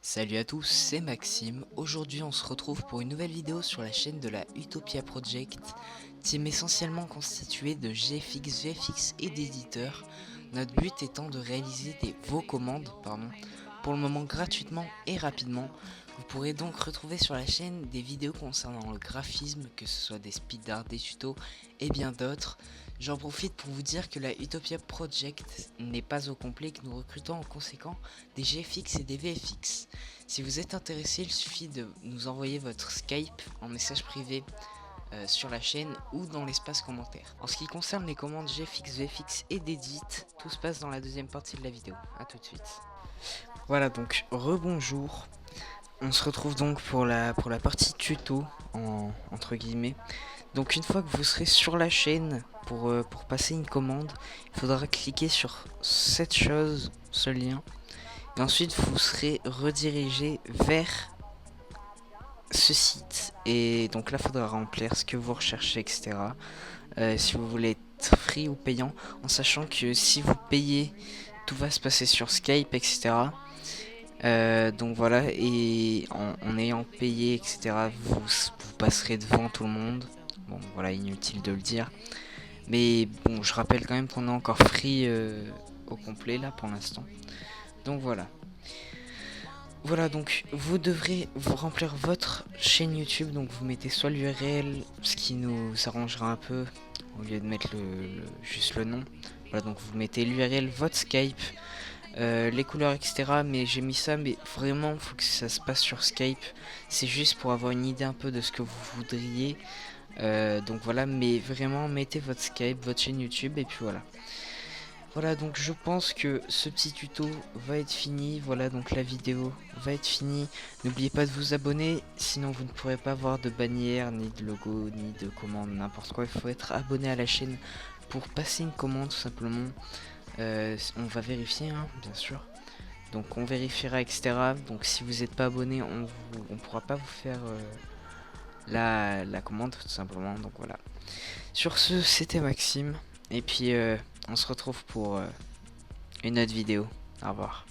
Salut à tous, c'est Maxime. Aujourd'hui on se retrouve pour une nouvelle vidéo sur la chaîne de la Utopia Project, team essentiellement constituée de GFX, VFX et d'éditeurs. Notre but étant de réaliser vos commandes pour le moment gratuitement et rapidement. Vous pourrez donc retrouver sur la chaîne des vidéos concernant le graphisme, que ce soit des speedarts, des tutos et bien d'autres. J'en profite pour vous dire que la Utopia Project n'est pas au complet, que nous recrutons en conséquent des GFX et des VFX. Si vous êtes intéressé, il suffit de nous envoyer votre Skype en message privé sur la chaîne ou dans l'espace commentaire. En ce qui concerne les commandes GFX, VFX et d'edit, tout se passe dans la deuxième partie de la vidéo. A tout de suite. Voilà donc, rebonjour. On se retrouve donc pour la partie tuto, entre guillemets. Donc une fois que vous serez sur la chaîne pour passer une commande, il faudra cliquer sur cette chose, ce lien. Et ensuite vous serez redirigé vers ce site. Et donc là il faudra remplir ce que vous recherchez, etc. Si vous voulez être free ou payant, en sachant que si vous payez, tout va se passer sur Skype, etc. Donc voilà, et en ayant payé, etc., vous passerez devant tout le monde. Bon, voilà, inutile de le dire. Mais bon, je rappelle quand même qu'on est encore free au complet là pour l'instant. Donc voilà. Voilà, donc vous devrez vous remplir votre chaîne YouTube. Donc vous mettez soit l'URL, ce qui nous arrangera un peu, au lieu de mettre juste le nom. Voilà, donc vous mettez l'URL, votre Skype. Les couleurs, etc. Mais j'ai mis ça, mais vraiment faut que ça se passe sur Skype. C'est juste pour avoir une idée un peu de ce que vous voudriez. Donc voilà, mais vraiment mettez votre Skype, votre chaîne YouTube et puis voilà. Voilà, donc je pense que ce petit tuto va être fini. Voilà, donc la vidéo va être finie. N'oubliez pas de vous abonner, sinon vous ne pourrez pas voir de bannière, ni de logo, ni de commande, n'importe quoi. Il faut être abonné à la chaîne pour passer une commande tout simplement. On va vérifier, hein, bien sûr. Donc on vérifiera, etc. Donc si vous n'êtes pas abonné, on pourra pas vous faire la commande tout simplement. Donc voilà. Sur ce, c'était Maxime. Et puis on se retrouve pour une autre vidéo. Au revoir.